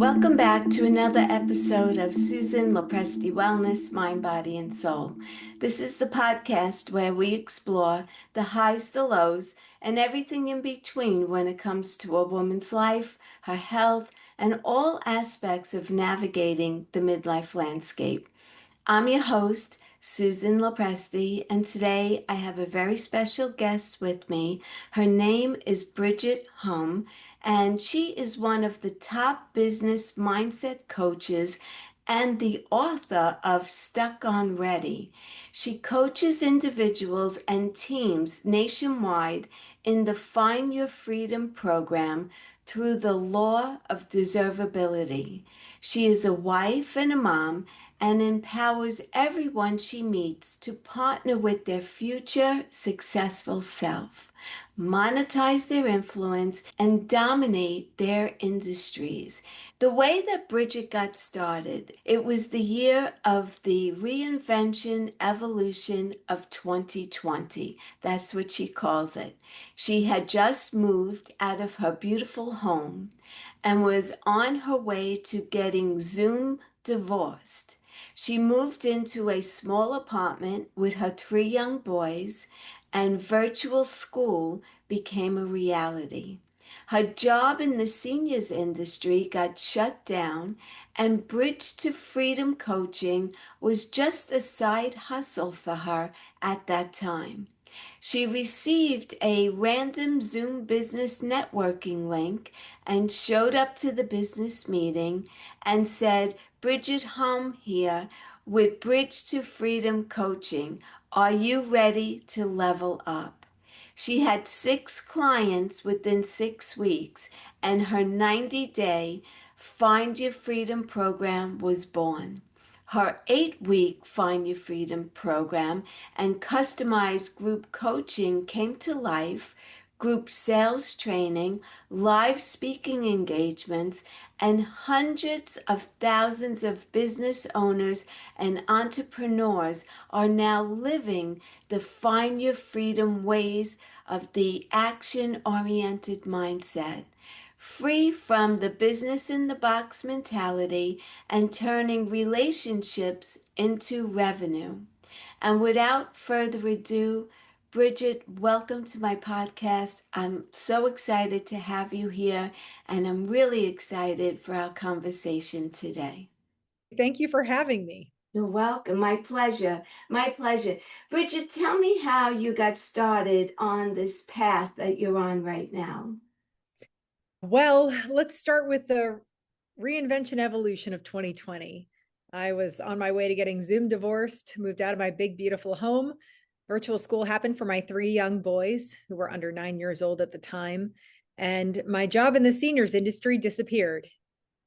Welcome back to another episode of Susan LoPresti Wellness, Mind, Body, and Soul. This is the podcast where we explore the highs, the lows, and everything in between when it comes to a woman's life, her health, and all aspects of navigating the midlife landscape. I'm your host, Susan LoPresti, and today I have a very special guest with me. Her name is Bridget Hom, and she is one of the top business mindset coaches and the author of Stuck on Ready. She coaches individuals and teams nationwide in the Find Your Freedom program through the Law of Deservability. She is a wife and a mom and empowers everyone she meets to partner with their future successful self, monetize their influence, and dominate their industries. The way that Bridget got started, it was the year of the reinvention evolution of 2020. That's what she calls it. She had just moved out of her beautiful home and was on her way to getting Zoom divorced. She moved into a small apartment with her three young boys, and virtual school became a reality. Her job in the seniors industry got shut down, and Bridge to Freedom coaching was just a side hustle for her at that time. She received a random Zoom business networking link and showed up to the business meeting and said, Bridget Hom here with Bridge to Freedom Coaching. Are you ready to level up? She had 6 clients within 6 weeks, and her 90-day Find Your Freedom program was born. Her 8-week Find Your Freedom program and customized group coaching came to life, group sales training, live speaking engagements, and hundreds of thousands of business owners and entrepreneurs are now living the Find Your Freedom ways of the action-oriented mindset, free from the business in the box mentality and turning relationships into revenue. And without further ado, Bridget, welcome to my podcast. I'm so excited to have you here, and I'm really excited for our conversation today. Thank you for having me. You're welcome. My pleasure. My pleasure. Bridget, tell me how you got started on this path that you're on right now. Well, let's start with the reinvention evolution of 2020. I was on my way to getting Zoom divorced, moved out of my big, beautiful home. Virtual school happened for my 3 young boys who were under 9 years old at the time. And my job in the seniors industry disappeared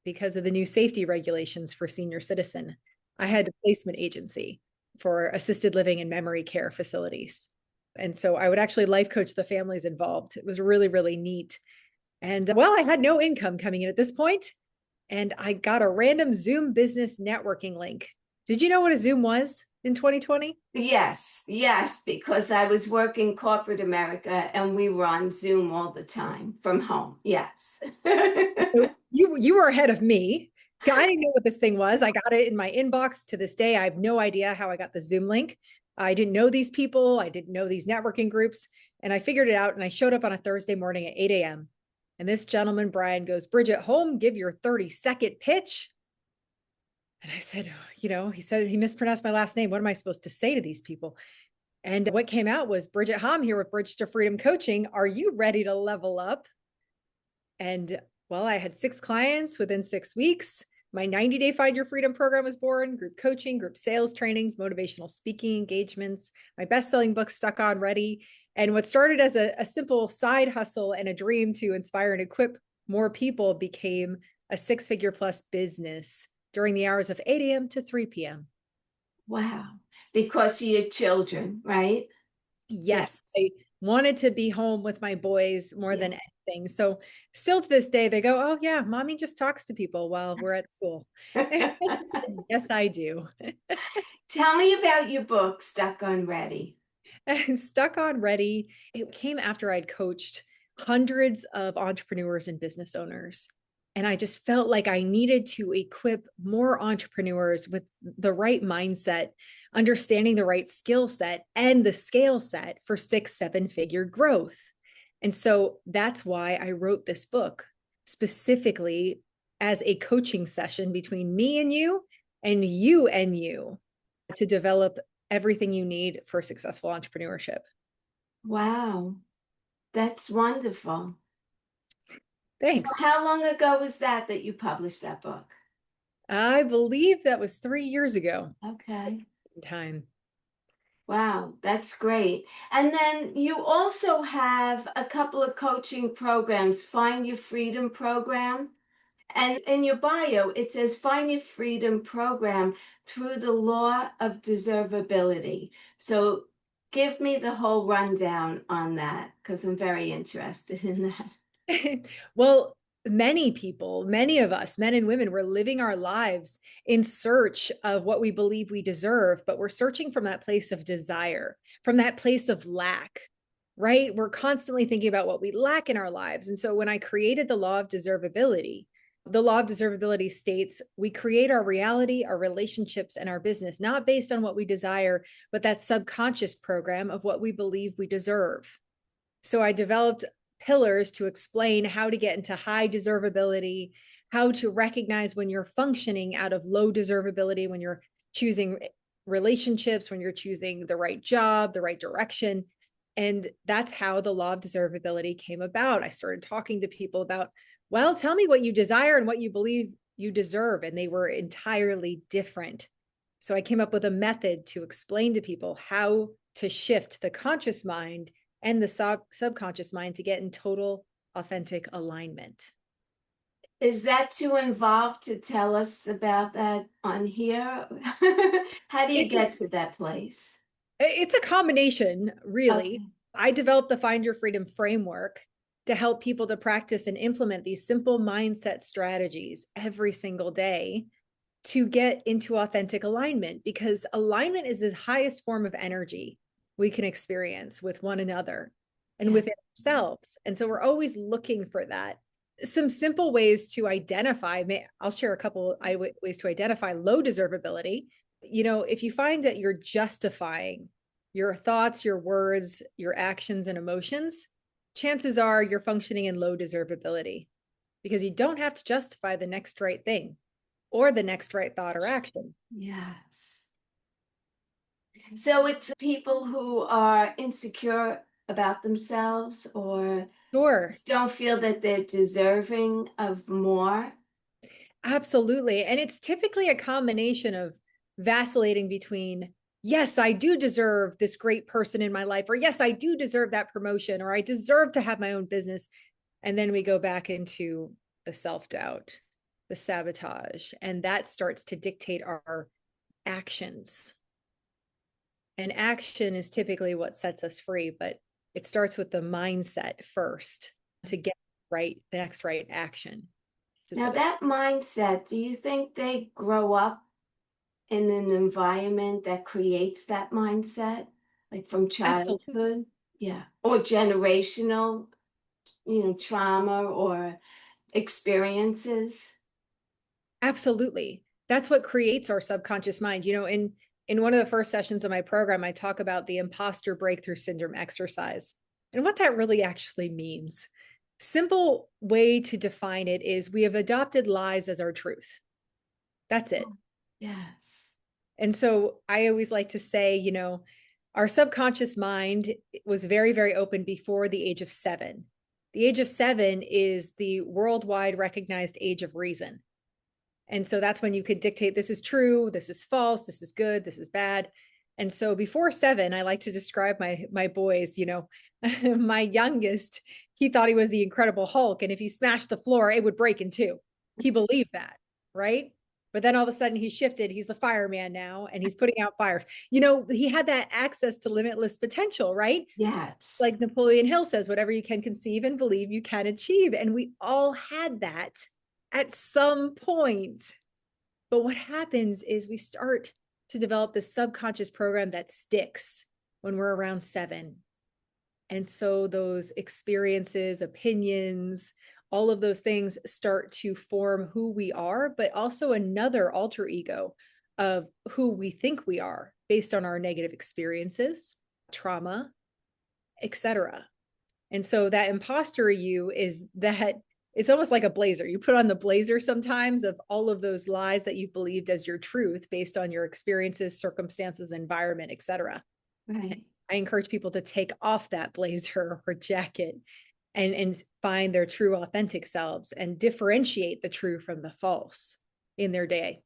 because of the new safety regulations for senior citizen. I had a placement agency for assisted living and memory care facilities. And so I would actually life coach the families involved. It was really, really neat. And well, I had no income coming in at this point, and I got a random Zoom business networking link. Did you know what a Zoom was in 2020? Yes, yes, because I was working corporate America and we were on Zoom all the time from home. Yes. So you were ahead of me. I didn't know what this thing was. I got it in my inbox. To this day, I have no idea how I got the Zoom link. I didn't know these people. I didn't know these networking groups. And I figured it out. And I showed up on a Thursday morning at 8 a.m. And this gentleman, Brian, goes, Bridget Hom, give your 30-second pitch. And I said, he said he mispronounced my last name. What am I supposed to say to these people? And what came out was Bridget Hom here with Bridge to Freedom Coaching. Are you ready to level up? And well, I had 6 clients within 6 weeks. My 90-day Find Your Freedom program was born, group coaching, group sales trainings, motivational speaking engagements, my best-selling book, Stuck on Ready. And what started as a simple side hustle and a dream to inspire and equip more people became a 6-figure plus business during the hours of 8 a.m. to 3 p.m. Wow. Because of your children, right? Yes, Yes. I wanted to be home with my boys more Yeah. than anything. So still to this day, they go, oh yeah, mommy just talks to people while we're at school. I said, yes, I do. Tell me about your book, Stuck on Ready. And Stuck on Ready, it came after I'd coached hundreds of entrepreneurs and business owners. And I just felt like I needed to equip more entrepreneurs with the right mindset, understanding the right skill set and the scale set for 6-7 figure growth. And so that's why I wrote this book specifically as a coaching session between me and you to develop everything you need for successful entrepreneurship. Wow, that's wonderful. So Thanks. how long ago was that you published that book? I believe that was 3 years ago. Okay. Time. Wow, that's great. And then you also have a couple of coaching programs, Find Your Freedom program. And in your bio, it says Find Your Freedom program through the Law of Deservability. So give me the whole rundown on that because I'm very interested in that. Well, many people, many of us, men and women, we're living our lives in search of what we believe we deserve, but we're searching from that place of desire, from that place of lack, right? We're constantly thinking about what we lack in our lives. And so when I created the law of deservability states we create our reality, our relationships, and our business, not based on what we desire, but that subconscious program of what we believe we deserve. So I developed pillars to explain how to get into high deservability, how to recognize when you're functioning out of low deservability, when you're choosing relationships, when you're choosing the right job, the right direction. And that's how the law of deservability came about. I started talking to people about, well, tell me what you desire and what you believe you deserve. And they were entirely different. So I came up with a method to explain to people how to shift the conscious mind and the subconscious mind to get in total authentic alignment. Is that too involved to tell us about that on here? How do you It's a, get to that place? it's a combination, really. Okay. I developed the Find Your Freedom framework to help people to practice and implement these simple mindset strategies every single day to get into authentic alignment, because alignment is the highest form of energy we can experience with one another and Yeah. within ourselves. And so we're always looking for that. Some simple ways to identify, I'll share a couple ways to identify low deservability. If you find that you're justifying your thoughts, your words, your actions, and emotions, chances are you're functioning in low deservability, because you don't have to justify the next right thing or the next right thought or action. Yes. So it's people who are insecure about themselves or Sure. just don't feel that they're deserving of more. Absolutely. And it's typically a combination of vacillating between, yes, I do deserve this great person in my life, or yes, I do deserve that promotion, or I deserve to have my own business. And then we go back into the self-doubt, the sabotage, and that starts to dictate our actions. And action is typically what sets us free, but it starts with the mindset first to get right, the next right action to Now, set us that free. mindset, do you think they grow up in an environment that creates that mindset, like from Absolutely. childhood? Yeah. Or generational, trauma or experiences? Absolutely. That's what creates our subconscious mind. In one of the first sessions of my program, I talk about the imposter breakthrough syndrome exercise and what that really actually means. Simple way to define it is we have adopted lies as our truth. That's it. Oh, yes. And so I always like to say, our subconscious mind was very, very open before the age of 7. The age of 7 is the worldwide recognized age of reason. And so that's when you could dictate, this is true, this is false, this is good, this is bad. And so before 7, I like to describe my boys, my youngest, he thought he was the Incredible Hulk. And if he smashed the floor, it would break in two. He believed that, right? But then all of a sudden he shifted. He's a fireman now and he's putting out fires. He had that access to limitless potential, right? Yes. Like Napoleon Hill says, whatever you can conceive and believe you can achieve. And we all had that at some point. But what happens is we start to develop this subconscious program that sticks when we're around 7. And so those experiences, opinions, all of those things start to form who we are, but also another alter ego of who we think we are based on our negative experiences, trauma, etc. And so that imposter you is that it's almost like a blazer. You put on the blazer sometimes of all of those lies that you believed as your truth based on your experiences, circumstances, environment, etc. Right. I encourage people to take off that blazer or jacket and find their true authentic selves and differentiate the true from the false in their day.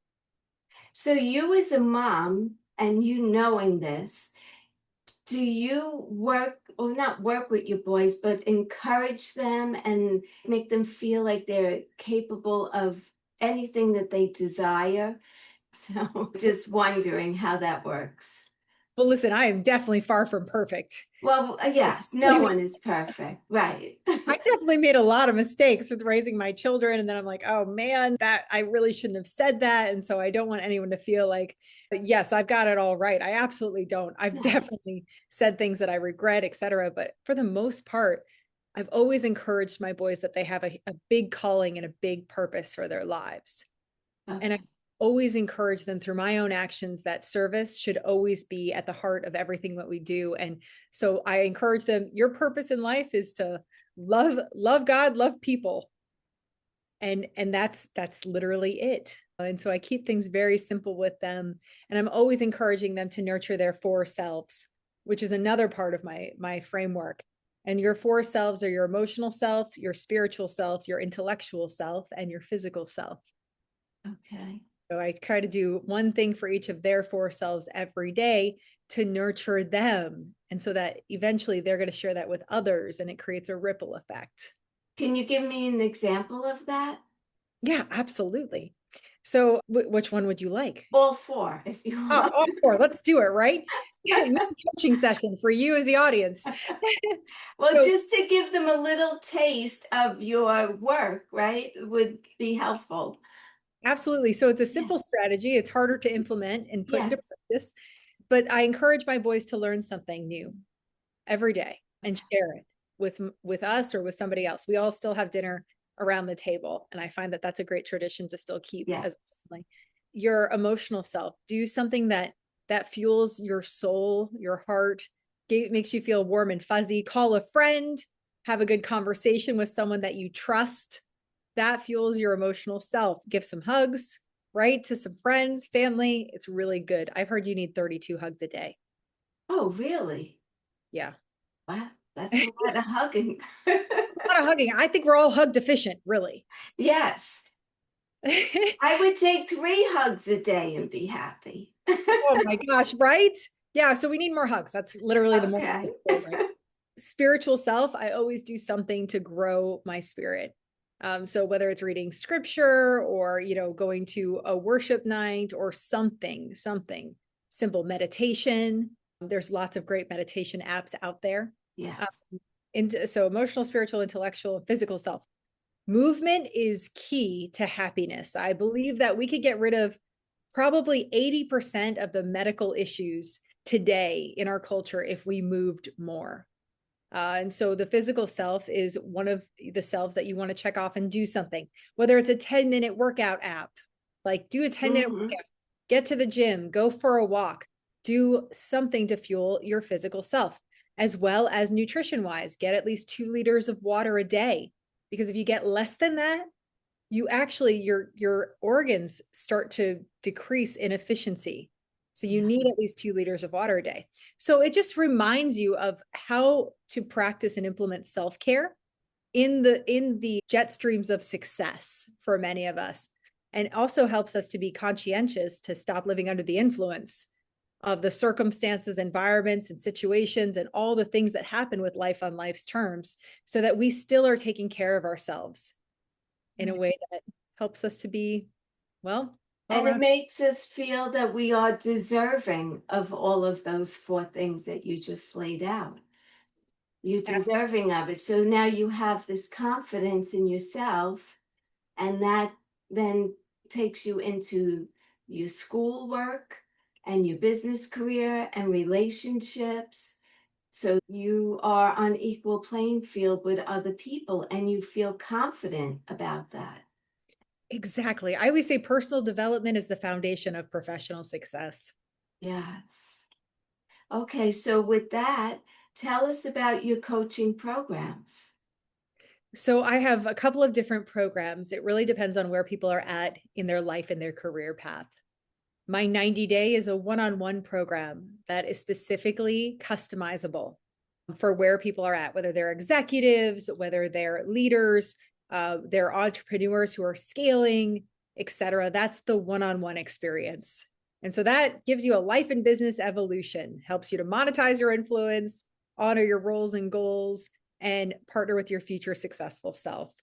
So you as a mom and you knowing this, do you work or not work with your boys, but encourage them and make them feel like they're capable of anything that they desire? So just wondering how that works. But listen, I am definitely far from perfect. Well, yes, no one is perfect. Right. I definitely made a lot of mistakes with raising my children. And then I'm like, oh man, that I really shouldn't have said that. And so I don't want anyone to feel like, yes, I've got it all right. I absolutely don't. I've No. definitely said things that I regret, et cetera. But for the most part, I've always encouraged my boys that they have a big calling and a big purpose for their lives. And I Okay. always encourage them through my own actions that service should always be at the heart of everything that we do. And so I encourage them, your purpose in life is to love God, love people. And that's literally it. And so I keep things very simple with them. And I'm always encouraging them to nurture their four selves, which is another part of my framework. And your four selves are your emotional self, your spiritual self, your intellectual self, and your physical self. Okay. So I try to do one thing for each of their four selves every day to nurture them. And so that eventually they're going to share that with others and it creates a ripple effect. Can you give me an example of that? Yeah, absolutely. So which one would you like? All four, if you want. All four. Let's do it, right? Mini coaching session for you as the audience. Well, So just to give them a little taste of your work, right, would be helpful. absolutely. So it's a Yeah. simple strategy. It's harder to implement and put into Yes. practice, but I encourage my boys to learn something new every day and Okay. share it with us or with somebody else. We all still have dinner around the table, and I find that that's a great tradition to still keep Yes. as a family. Your emotional self, do something that fuels your soul, your heart, makes you feel warm and fuzzy. Call a friend, have a good conversation with someone that you trust. That fuels your emotional self. Give some hugs, right, to some friends, family. It's really good. I've heard you need 32 hugs a day. Oh, really? Yeah. Wow, that's a lot of hugging. A lot of hugging. I think we're all hug deficient, really. Yes. I would take 3 hugs a day and be happy. Oh my gosh, right? Yeah, so we need more hugs. That's literally the more Okay. right? Spiritual self, I always do something to grow my spirit. So whether it's reading scripture or going to a worship night or something simple meditation. There's lots of great meditation apps out there. Yes. Um, and so emotional, spiritual, intellectual, and physical self. Movement is key to happiness. I believe that we could get rid of probably 80% of the medical issues today in our culture if we moved more. And so the physical self is one of the selves that you want to check off and do something, whether it's a 10-minute workout app, like do a 10-minute Mhm. workout, get to the gym, go for a walk, do something to fuel your physical self, as well as nutrition wise, get at least 2 liters of water a day. Because if you get less than that, you actually your organs start to decrease in efficiency. So you Yeah. need at least 2 liters of water a day. So it just reminds you of how to practice and implement self-care in the jet streams of success for many of us, and also helps us to be conscientious to stop living under the influence of the circumstances, environments, and situations, and all the things that happen with life on life's terms, so that we still are taking care of ourselves in a way that helps us to be, well And it rounded. makes us feel that we are deserving of all of those 4 things that you just laid out. You're deserving of it. So now you have this confidence in yourself, and that then takes you into your schoolwork and your business career and relationships. So you are on equal playing field with other people and you feel confident about that. Exactly. I always say personal development is the foundation of professional success. Yes. Okay, so with that, tell us about your coaching programs. So I have a couple of different programs. It really depends on where people are at in their life and their career path. My 90 day is a one-on-one program that is specifically customizable for where people are at, whether they're executives, whether they're leaders, they're entrepreneurs who are scaling, et cetera. That's the one-on-one experience. And so that gives you a life and business evolution, helps you to monetize your influence, honor your roles and goals, and partner with your future successful self.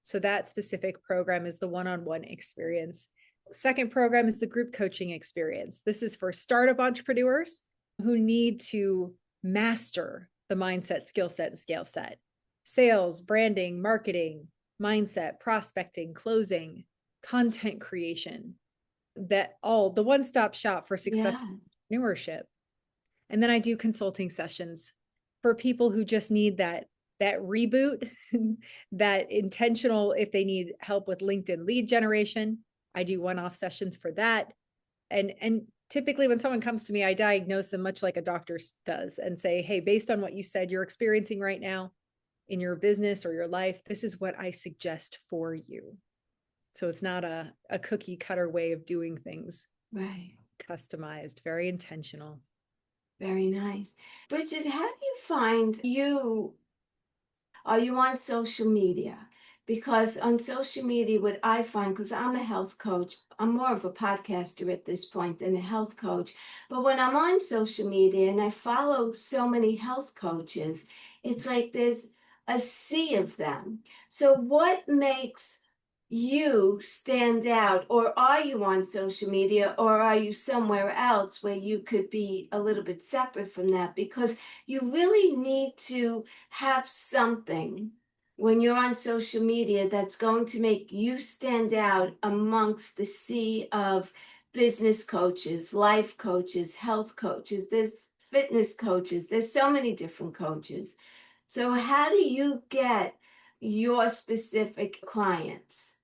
So that specific program is the one-on-one experience. Second program is the group coaching experience. This is for startup entrepreneurs who need to master the mindset, skill set, and scale set. Sales, branding, marketing, mindset, prospecting, closing, content creation, that all the one-stop shop for successful Yeah. entrepreneurship. And then I do consulting sessions for people who just need that reboot, that intentional, if they need help with LinkedIn lead generation, I do one-off sessions for that. And typically when someone comes to me, I diagnose them much like a doctor does and say, hey, based on what you said you're experiencing right now in your business or your life, this is what I suggest for you. So it's not a cookie cutter way of doing things. It's Right. customized, very intentional. Very nice. Bridget, how do you find you? Are you on social media? Because on social media, what I find, because I'm a health coach, I'm more of a podcaster at this point than a health coach. But when I'm on social media and I follow so many health coaches, it's like there's a sea of them. So, what makes you stand out? Or are you on social media or are you somewhere else where you could be a little bit separate from that? Because you really need to have something when you're on social media that's going to make you stand out amongst the sea of business coaches, life coaches, health coaches, there's fitness coaches, there's so many different coaches. So, how do you get your specific clients?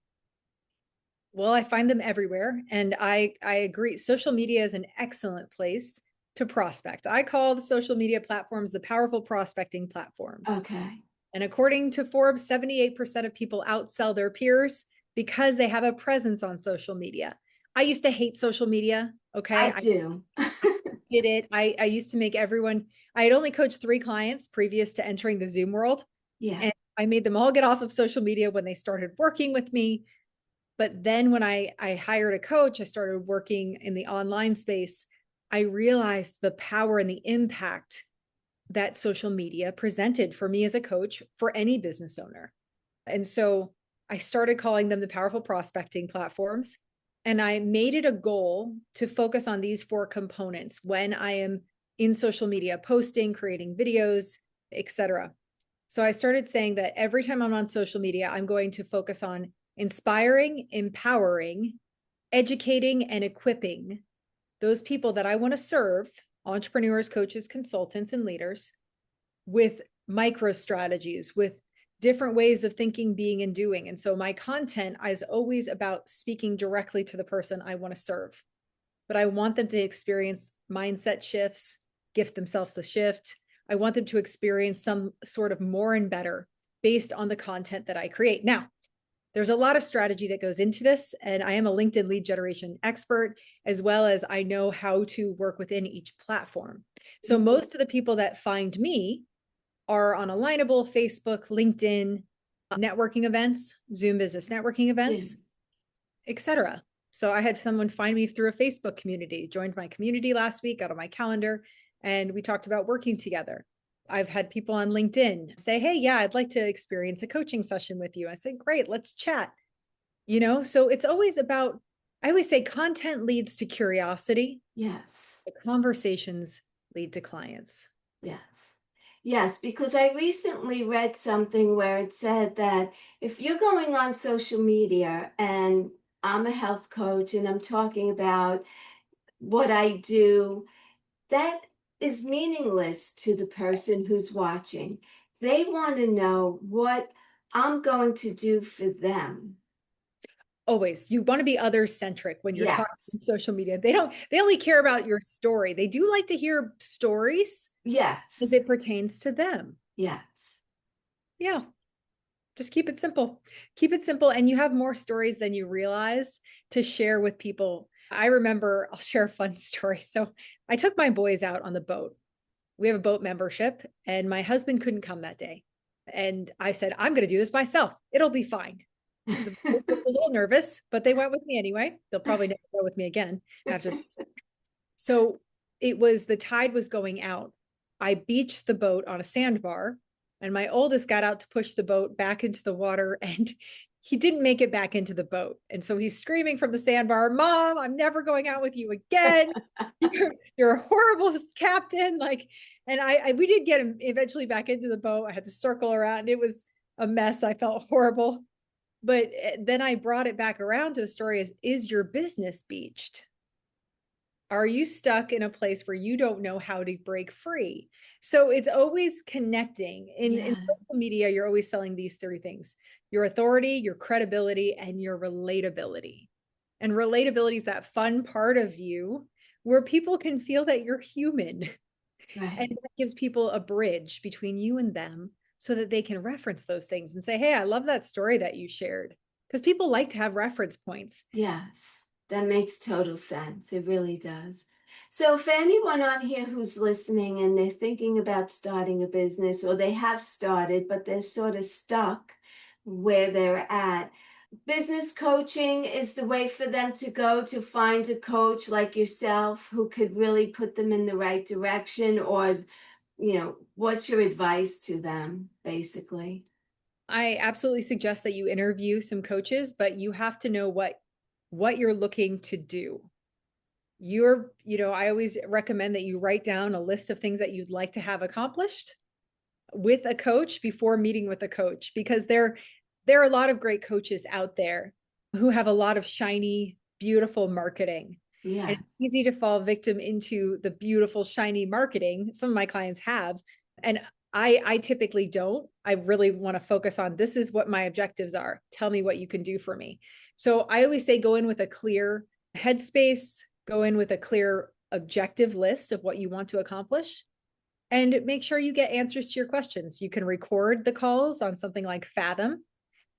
Well, I find them everywhere. And I agree. Social media is an excellent place to prospect. I call the social media platforms the powerful prospecting platforms. Okay. And according to Forbes, 78% of people outsell their peers because they have a presence on social media. I used to hate social media. Okay. I do. Did it. I used to make everyone, I had only coached 3 clients previous to entering the Zoom world. Yeah. And I made them all get off of social media when they started working with me. But then when I hired a coach, I started working in the online space. I realized the power and the impact that social media presented for me as a coach for any business owner. And so I started calling them the powerful prospecting platforms. And I made it a goal to focus on these 4 components when I am in social media, posting, creating videos, etc. So I started saying that every time I'm on social media, I'm going to focus on inspiring, empowering, educating, and equipping those people that I want to serve, entrepreneurs, coaches, consultants, and leaders, with micro strategies, with different ways of thinking, being, and doing. And so my content is always about speaking directly to the person I want to serve. But I want them to experience mindset shifts, gift themselves a shift. I want them to experience some sort of more and better based on the content that I create. Now, there's a lot of strategy that goes into this, and I am a LinkedIn lead generation expert, as well as I know how to work within each platform. So most of the people that find me are on Alignable, Facebook, LinkedIn, networking events, Zoom business networking Yeah. events, etc. So I had someone find me through a Facebook community, joined my community last week out of my calendar, and we talked about working together. I've had people on LinkedIn say, hey, yeah, I'd like to experience a coaching session with you. I said, great, let's chat. So it's always about, I always say content leads to curiosity. Yes. The conversations lead to clients. Yes. Yes, because I recently read something where it said that if you're going on social media and I'm a health coach and I'm talking about what I do, that is meaningless to the person who's watching. They want to know what I'm going to do for them. Always. You want to be other centric when you're talking on Yes. social media. They only care about your story. They do like to hear stories as Yes. it pertains to them. Yes. Yeah. Just keep it simple. Keep it simple. And you have more stories than you realize to share with people. I remember, I'll share a fun story. So I took my boys out on the boat. We have a boat membership, and my husband couldn't come that day. And I said, I'm going to do this myself. It'll be fine. The boys looked a little nervous, but they went with me anyway. They'll probably never go with me again after this. So the tide was going out. I beached the boat on a sandbar, and my oldest got out to push the boat back into the water, and he didn't make it back into the boat. And so he's screaming from the sandbar, Mom, I'm never going out with you again. You're a horrible captain. And we did get him eventually back into the boat. I had to circle around. It was a mess. I felt horrible. But then I brought it back around to the story is your business beached? Are you stuck in a place where you don't know how to break free? So it's always connecting. In Yeah. social media, you're always selling these three things: your authority, your credibility, and your relatability. And relatability is that fun part of you where people can feel that you're human. And Right. that gives people a bridge between you and them so that they can reference those things and say, hey, I love that story that you shared. Because people like to have reference points. Yes. That makes total sense. It really does. So, for anyone on here who's listening and they're thinking about starting a business or they have started, but they're sort of stuck where they're at, business coaching is the way for them to go to find a coach like yourself who could really put them in the right direction, or, what's your advice to them, basically? I absolutely suggest that you interview some coaches, but you have to know what you're looking to do. I always recommend that you write down a list of things that you'd like to have accomplished with a coach before meeting with a coach, because there are a lot of great coaches out there who have a lot of shiny, beautiful marketing. And Yeah, it's easy to fall victim into the beautiful, shiny marketing. Some of my clients have. And I typically don't. I really want to focus on this is what my objectives are. Tell me what you can do for me. So I always say go in with a clear headspace, go in with a clear objective list of what you want to accomplish, and make sure you get answers to your questions. You can record the calls on something like Fathom. mhm,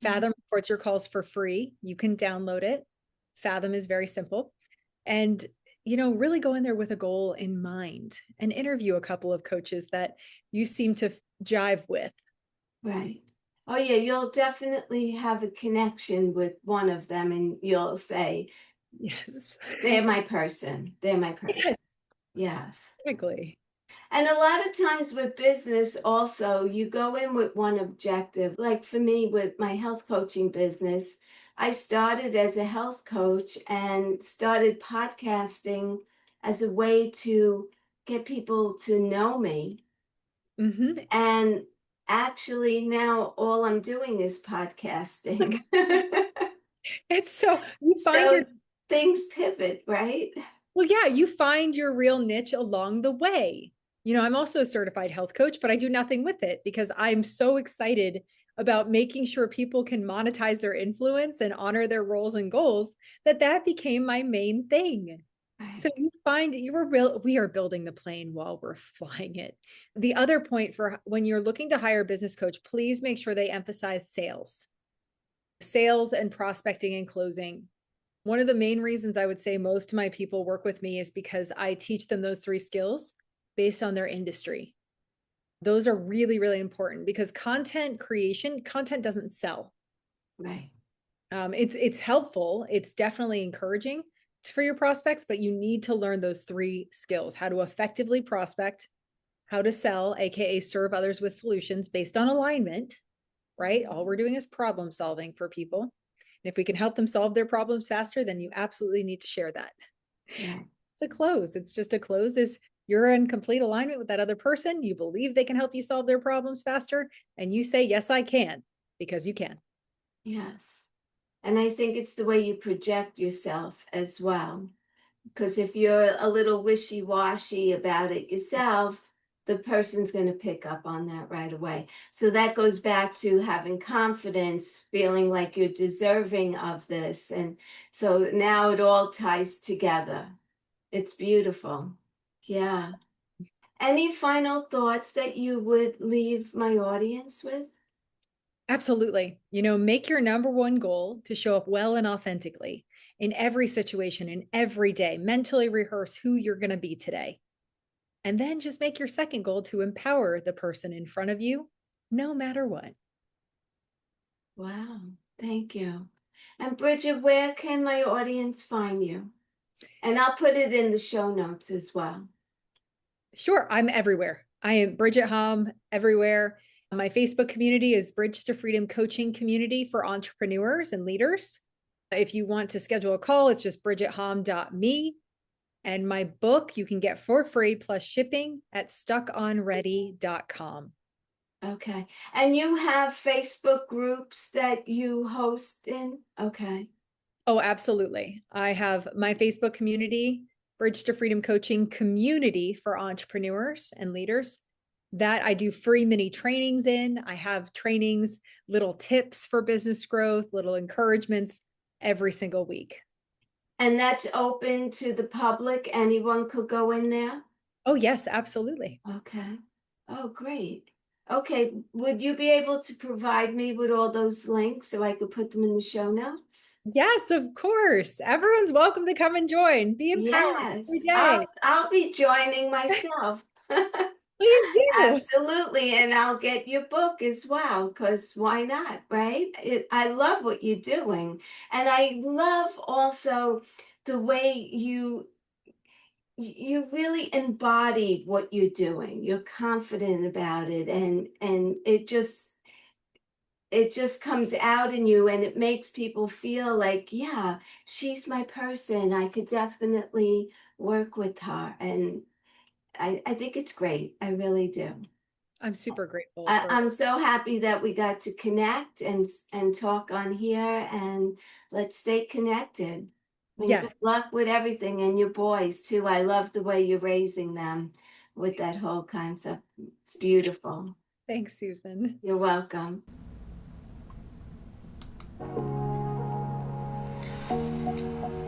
Fathom records your calls for free. You can download it. Fathom is very simple. And, really go in there with a goal in mind and interview a couple of coaches that you seem to jive with. right. Oh, yeah, you'll definitely have a connection with one of them, and you'll say, Yes. they're my person. They're my Yes, person. Yes. exactly. And a lot of times with business, also, you go in with one objective. Like for me, with my health coaching business, I started as a health coach and started podcasting as a way to get people to know me. Mm-hmm. And actually, now all I'm doing is podcasting. It's so you find your So things pivot, right? Well, yeah, you find your real niche along the way. I'm also a certified health coach, but I do nothing with it because I'm so excited about making sure people can monetize their influence and honor their roles and goals that became my main thing. So Right. you find we are building the plane while we're flying it. The other point for when you're looking to hire a business coach, please make sure they emphasize sales and prospecting and closing. One of the main reasons I would say most of my people work with me is because I teach them those three skills based on their industry. Those are really, really important because content doesn't sell. Right. It's helpful. It's definitely encouraging for your prospects, but you need to learn those three skills: how to effectively prospect, how to sell, aka serve others with solutions based on alignment. Right? All we're doing is problem solving for people. And if we can help them solve their problems faster, then you absolutely need to share that. Right. It's a close. It's just a close is you're in complete alignment with that other person. You believe they can help you solve their problems faster. And you say, yes, I can, because you can. Yes. And I think it's the way you project yourself as well. Because if you're a little wishy-washy about it yourself, the person's going to pick up on that right away. So that goes back to having confidence, feeling like you're deserving of this. And so now it all ties together. It's beautiful. Yeah. Any final thoughts that you would leave my audience with? Absolutely. Make your number one goal to show up well and authentically in every situation, in every day. Mentally rehearse who you're going to be today. And then just make your second goal to empower the person in front of you, no matter what. Wow. Thank you. And Bridget, where can my audience find you? And I'll put it in the show notes as well. Sure, I'm everywhere. I am Bridget Hom everywhere. My Facebook community is Bridge to Freedom Coaching Community for entrepreneurs and leaders. If you want to schedule a call, it's just bridgethom.me. And my book you can get for free plus shipping at stuckonready.com. Okay. And you have Facebook groups that you host in? Okay. Oh, absolutely. I have my Facebook community, Bridge to Freedom Coaching Community for entrepreneurs and leaders, that I do free mini trainings in. I have trainings, little tips for business growth, little encouragements every single week. And that's open to the public? Anyone could go in there? Oh, yes, absolutely. Okay. Oh, great. Okay. Would you be able to provide me with all those links so I could put them in the show notes? Yes, of course. Everyone's welcome to come and join. Be empowered every Yes. day. I'll be joining myself. Please do. Absolutely. And I'll get your book as well, because why not, right? I love what you're doing. And I love also the way you really embody what you're doing. You're confident about it, and it just comes out in you, and it makes people feel like, yeah, she's my person. I could definitely work with her. And I think it's great. I really do. I'm super grateful for. I'm so happy that we got to connect and talk on here, and let's stay connected. And Yes. good luck with everything, and your boys too. I love the way you're raising them with that whole concept. It's beautiful. Thanks, Susan. You're welcome.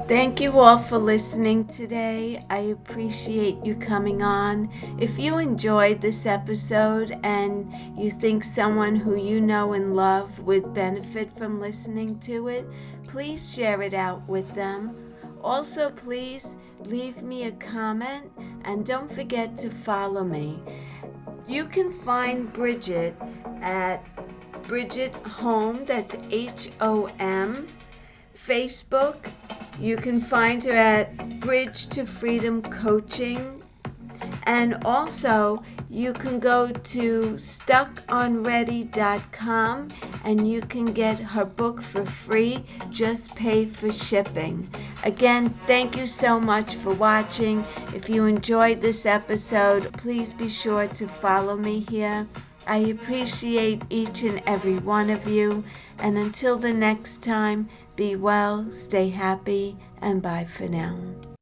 Thank you all for listening today. I appreciate you coming on. If you enjoyed this episode and you think someone who you know and love would benefit from listening to it, please share it out with them. Also, please leave me a comment and don't forget to follow me. You can find Bridget at Bridget Hom, that's Hom. Facebook, you can find her at Bridge to Freedom Coaching. And also, you can go to stuckonready.com and you can get her book for free. Just pay for shipping. Again, thank you so much for watching. If you enjoyed this episode, please be sure to follow me here. I appreciate each and every one of you. And until the next time, be well, stay happy, and bye for now.